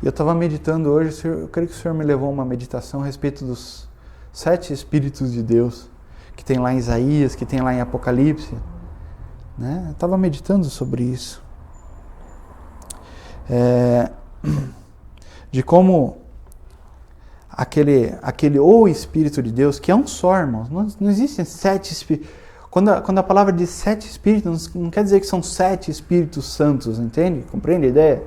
E eu estava meditando hoje, eu creio que o Senhor me levou a uma meditação a respeito dos 7 Espíritos de Deus, que tem lá em Isaías, que tem lá em Apocalipse. Né? Eu estava meditando sobre isso. De como aquele ou Espírito de Deus, que é um só, irmãos, não existem 7 Espíritos. Quando a palavra diz 7 Espíritos, não quer dizer que são 7 Espíritos Santos, entende? Compreende a ideia?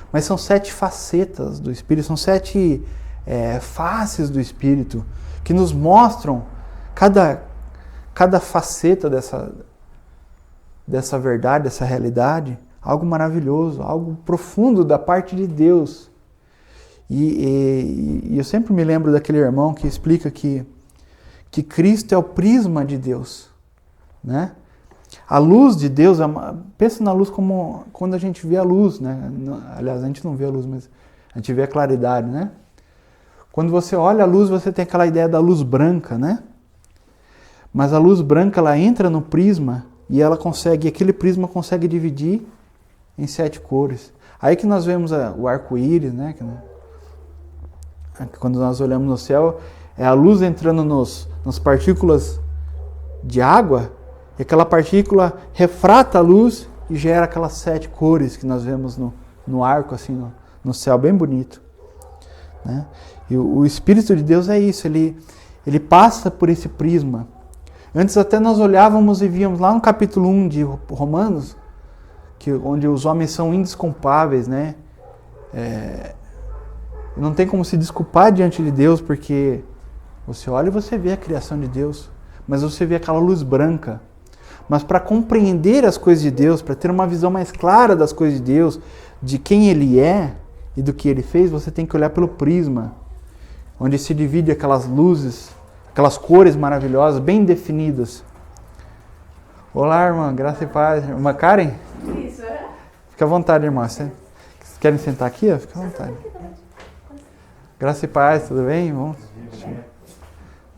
Mas são 7 facetas do Espírito, são 7 faces do Espírito, que nos mostram cada faceta dessa verdade, dessa realidade, algo maravilhoso, algo profundo da parte de Deus. E eu sempre me lembro daquele irmão que explica que Cristo é o prisma de Deus, né? A luz de Deus, pensa na luz como quando a gente vê a luz, né? Aliás, a gente não vê a luz, mas a gente vê a claridade, né? Quando você olha a luz, você tem aquela ideia da luz branca, né? Mas a luz branca, ela entra no prisma e aquele prisma consegue dividir em 7 cores. Aí que nós vemos o arco-íris, né? Quando nós olhamos no céu, é a luz entrando nas partículas de água, e aquela partícula refrata a luz e gera aquelas 7 cores que nós vemos no arco, assim, no céu, bem bonito. Né? E o Espírito de Deus é isso, ele passa por esse prisma. Antes até nós olhávamos e víamos lá no capítulo 1 de Romanos, onde os homens são indesculpáveis, né? Não tem como se desculpar diante de Deus, porque você olha e você vê a criação de Deus, mas você vê aquela luz branca. Mas para compreender as coisas de Deus, para ter uma visão mais clara das coisas de Deus, de quem Ele é e do que Ele fez, você tem que olhar pelo prisma, onde se divide aquelas luzes, aquelas cores maravilhosas, bem definidas. Olá, irmã, graça e paz. Irmã Karen? Isso, é? Fica à vontade, irmã. Vocês querem sentar aqui? Fica à vontade. Graça e paz, tudo bem, irmão?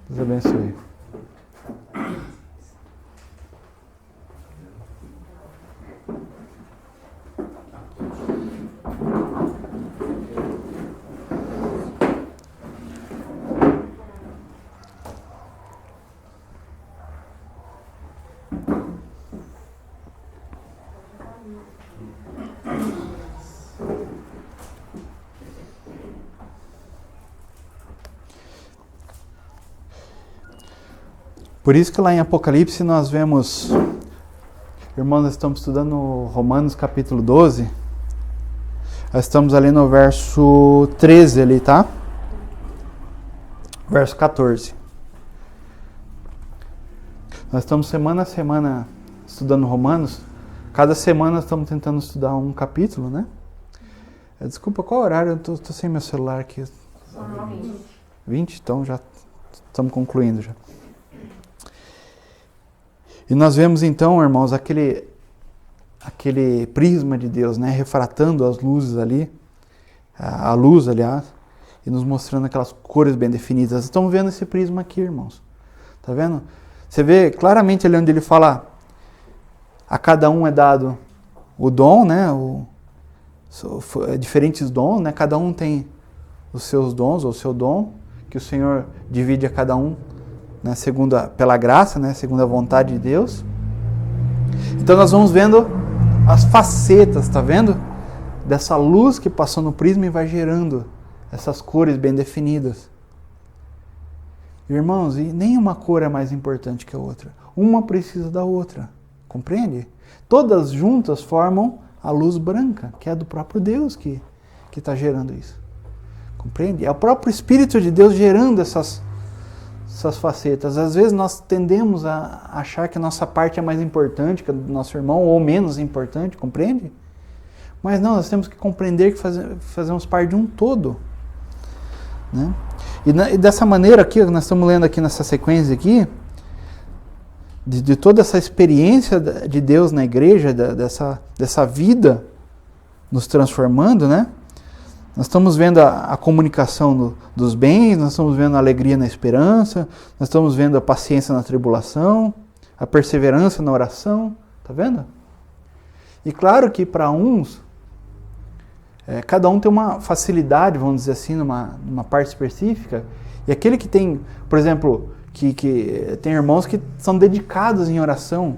Deus abençoe. Por isso que lá em Apocalipse nós vemos, irmãos, nós estamos estudando Romanos capítulo 12, nós estamos ali no verso 13 ali, tá? Verso 14. Nós estamos semana a semana estudando Romanos, cada semana nós estamos tentando estudar um capítulo, né? Desculpa, qual horário? Eu tô sem meu celular aqui. 20? Então já estamos concluindo já. E nós vemos então, irmãos, aquele prisma de Deus, né, refratando as luzes ali, a luz, aliás, e nos mostrando aquelas cores bem definidas. Estão vendo esse prisma aqui, irmãos? Tá vendo? Você vê claramente ali onde ele fala, a cada um é dado o dom, né, diferentes dons, né, cada um tem os seus dons, ou o seu dom, que o Senhor divide a cada um, né, pela graça, né, segundo a vontade de Deus. Então nós vamos vendo as facetas, tá vendo? Dessa luz que passou no prisma e vai gerando essas cores bem definidas. Irmãos, e nenhuma cor é mais importante que a outra. Uma precisa da outra, compreende? Todas juntas formam a luz branca, que é do próprio Deus que está gerando isso. Compreende? É o próprio Espírito de Deus gerando essas facetas. Às vezes nós tendemos a achar que a nossa parte é mais importante que a do nosso irmão, ou menos importante, compreende? Mas não, nós temos que compreender que fazemos parte de um todo. Né? E dessa maneira aqui, nós estamos lendo aqui nessa sequência aqui, de toda essa experiência de Deus na igreja, dessa vida nos transformando, né? Nós estamos vendo a comunicação dos bens, nós estamos vendo a alegria na esperança, nós estamos vendo a paciência na tribulação, a perseverança na oração, tá vendo? E claro que para uns, cada um tem uma facilidade, vamos dizer assim, numa parte específica, e aquele que tem, por exemplo, que tem irmãos que são dedicados em oração,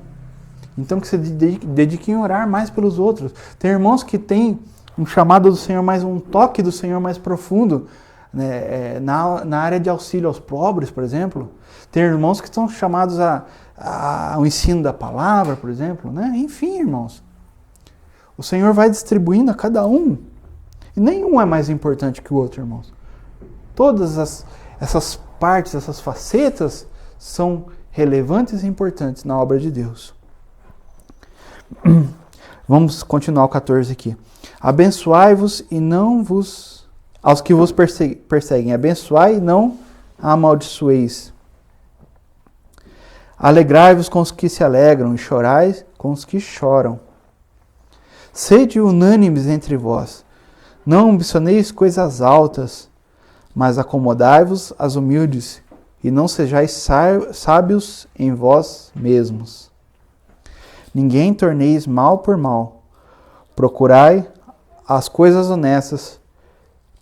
então que se dediquem a orar mais pelos outros. Tem irmãos que têm um chamado do Senhor, um toque do Senhor mais profundo, né, na área de auxílio aos pobres, por exemplo. Tem irmãos que estão chamados ao ensino da palavra, por exemplo. Né? Enfim, irmãos, o Senhor vai distribuindo a cada um. E nenhum é mais importante que o outro, irmãos. Todas essas partes, essas facetas são relevantes e importantes na obra de Deus. Vamos continuar o 14 aqui. Abençoai-vos e não vos... Aos que vos perseguem, abençoai e não amaldiçoeis. Alegrai-vos com os que se alegram e chorai com os que choram. Sede unânimes entre vós. Não ambicioneis coisas altas, mas acomodai-vos às humildes, e não sejais sábios em vós mesmos. Ninguém torneis mal por mal. Procurai as coisas honestas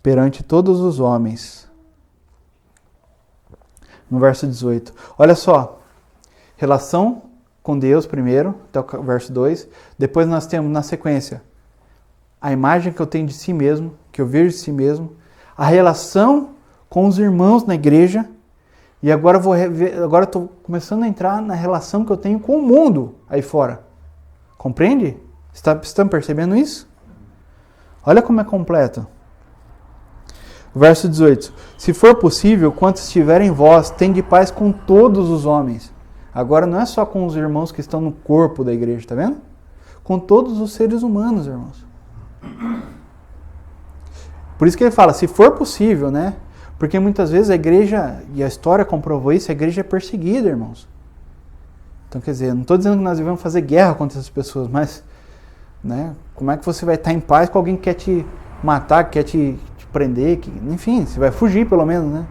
perante todos os homens. No verso 18. Olha só. Relação com Deus primeiro, até o verso 2. Depois nós temos na sequência a imagem que eu tenho de si mesmo, que eu vejo de si mesmo. A relação com os irmãos na igreja. E agora agora estou começando a entrar na relação que eu tenho com o mundo aí fora. Compreende? Estão percebendo isso? Olha como é completo. Verso 18. Se for possível, quanto estiver em vós, tende paz com todos os homens. Agora não é só com os irmãos que estão no corpo da igreja, está vendo? Com todos os seres humanos, irmãos. Por isso que ele fala, se for possível, né? Porque muitas vezes a igreja, e a história comprovou isso, a igreja é perseguida, irmãos. Então, quer dizer, não estou dizendo que nós devemos fazer guerra contra essas pessoas, mas, né, como é que você vai estar em paz com alguém que quer te matar, que quer te prender, enfim, você vai fugir pelo menos, né?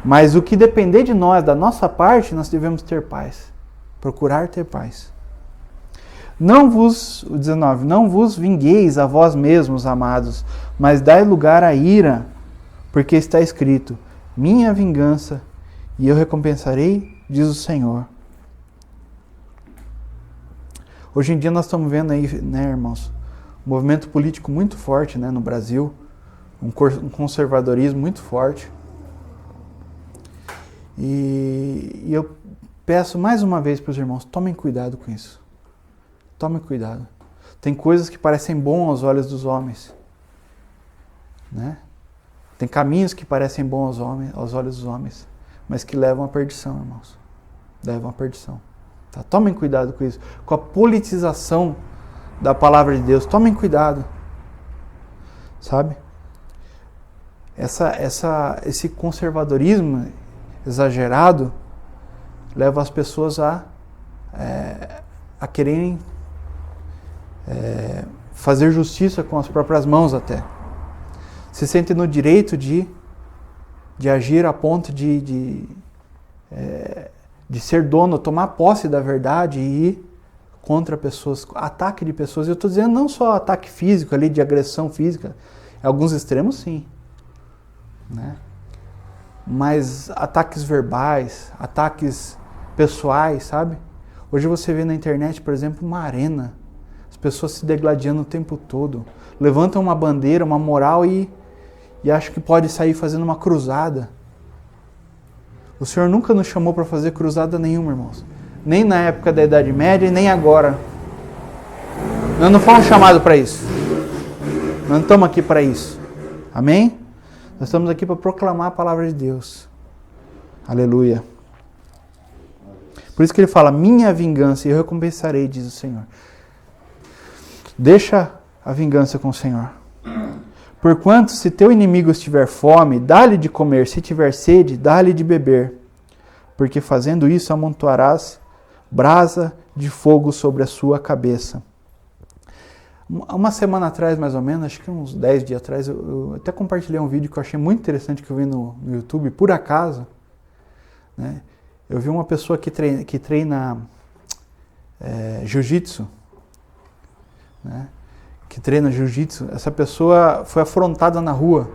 Mas o que depender de nós, da nossa parte, nós devemos ter paz. Procurar ter paz. O 19, não vos vingueis a vós mesmos, amados, mas dai lugar à ira, porque está escrito, minha vingança, e eu recompensarei, diz o Senhor. Hoje em dia nós estamos vendo aí, né, irmãos, um movimento político muito forte, né, no Brasil, um conservadorismo muito forte. E eu peço mais uma vez para os irmãos, tomem cuidado com isso. Tomem cuidado. Tem coisas que parecem bons aos olhos dos homens, né? Tem caminhos que parecem bons aos olhos dos homens, mas que levam à perdição, irmãos. Levam à perdição. Tá? Tomem cuidado com isso. Com a politização da palavra de Deus. Tomem cuidado. Sabe? Esse conservadorismo exagerado leva as pessoas a quererem fazer justiça com as próprias mãos até. Se sentem no direito de agir a ponto de ser dono, tomar posse da verdade e ir contra pessoas, ataque de pessoas. Eu estou dizendo não só ataque físico, ali de agressão física, em alguns extremos sim, né? Mas ataques verbais, ataques pessoais, sabe? Hoje você vê na internet, por exemplo, uma arena, as pessoas se degladiando o tempo todo, levantam uma bandeira, uma moral e acham que pode sair fazendo uma cruzada. O Senhor nunca nos chamou para fazer cruzada nenhuma, irmãos. Nem na época da Idade Média e nem agora. Nós não fomos chamados para isso. Nós não estamos aqui para isso. Amém? Nós estamos aqui para proclamar a palavra de Deus. Aleluia. Por isso que ele fala, minha vingança eu recompensarei, diz o Senhor. Deixa a vingança com o Senhor. Porquanto, se teu inimigo estiver fome, dá-lhe de comer, se tiver sede, dá-lhe de beber. Porque fazendo isso, amontoarás brasa de fogo sobre a sua cabeça. Uma semana atrás, mais ou menos, acho que uns 10 dias atrás, eu até compartilhei um vídeo que eu achei muito interessante, que eu vi no YouTube, por acaso. Né? Eu vi uma pessoa que treina jiu-jitsu, né? Que treina jiu-jitsu. Essa pessoa foi afrontada na rua.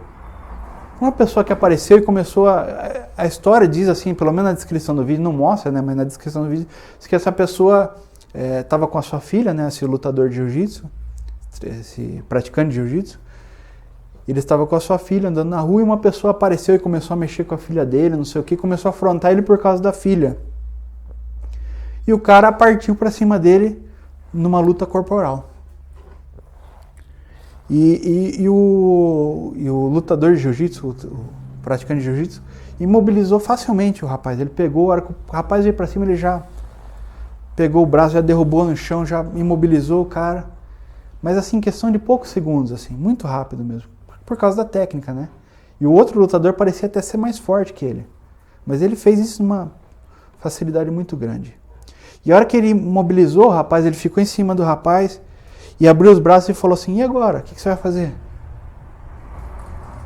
Uma pessoa que apareceu e começou a história diz assim, pelo menos na descrição do vídeo, não mostra, né? Mas na descrição do vídeo, diz que essa pessoa estava com a sua filha, né? Esse lutador de jiu-jitsu, esse praticante de jiu-jitsu. Ele estava com a sua filha andando na rua e uma pessoa apareceu e começou a mexer com a filha dele, não sei o que, começou a afrontar ele por causa da filha. E o cara partiu para cima dele numa luta corporal. E o lutador de jiu-jitsu, o praticante de jiu-jitsu, imobilizou facilmente o rapaz. Ele pegou, a hora que o rapaz veio para cima, ele já pegou o braço, já derrubou no chão, já imobilizou o cara. Mas assim, em questão de poucos segundos, assim, muito rápido mesmo. Por causa da técnica, né? E o outro lutador parecia até ser mais forte que ele. Mas ele fez isso numa facilidade muito grande. E a hora que ele imobilizou o rapaz, ele ficou em cima do rapaz e abriu os braços e falou assim, e agora? O que você vai fazer?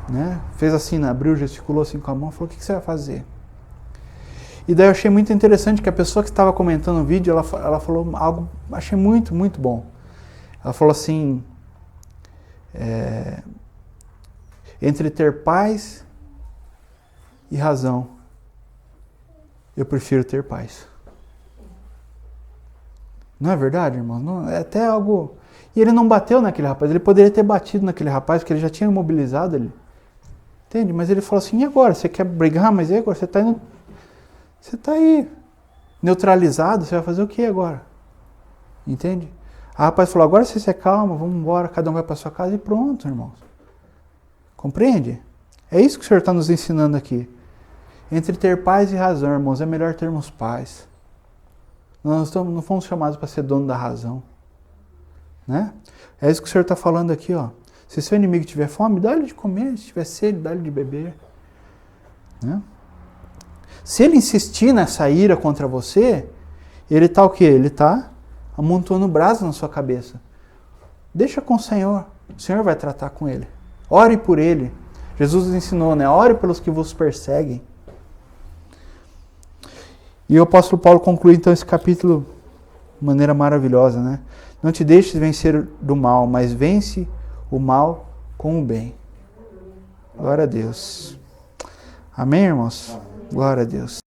Né? Fez assim, né? Abriu, gesticulou assim com a mão, falou, o que você vai fazer? E daí eu achei muito interessante que a pessoa que estava comentando o vídeo, ela falou algo, achei muito, muito bom. Ela falou assim, entre ter paz e razão, eu prefiro ter paz. Não é verdade, irmão? Não, é até algo... E ele não bateu naquele rapaz, ele poderia ter batido naquele rapaz, porque ele já tinha imobilizado ele. Entende? Mas ele falou assim, e agora? Você quer brigar? Mas e agora? Você está aí neutralizado, você vai fazer o que agora? Entende? O rapaz falou, agora você se acalma, vamos embora, cada um vai para sua casa e pronto, irmãos. Compreende? É isso que o Senhor está nos ensinando aqui. Entre ter paz e razão, irmãos, é melhor termos paz. Nós não fomos chamados para ser dono da razão. Né? É isso que o Senhor está falando aqui, ó. Se seu inimigo tiver fome, dá-lhe de comer. Se tiver sede, dá-lhe de beber. Né? Se ele insistir nessa ira contra você, ele está o quê? Ele está amontoando brasa na sua cabeça. Deixa com o Senhor vai tratar com ele. Ore por ele. Jesus nos ensinou, né? Ore pelos que vos perseguem. E o apóstolo Paulo conclui então esse capítulo de maneira maravilhosa, né? Não te deixes vencer do mal, mas vence o mal com o bem. Glória a Deus. Amém, irmãos? Glória a Deus.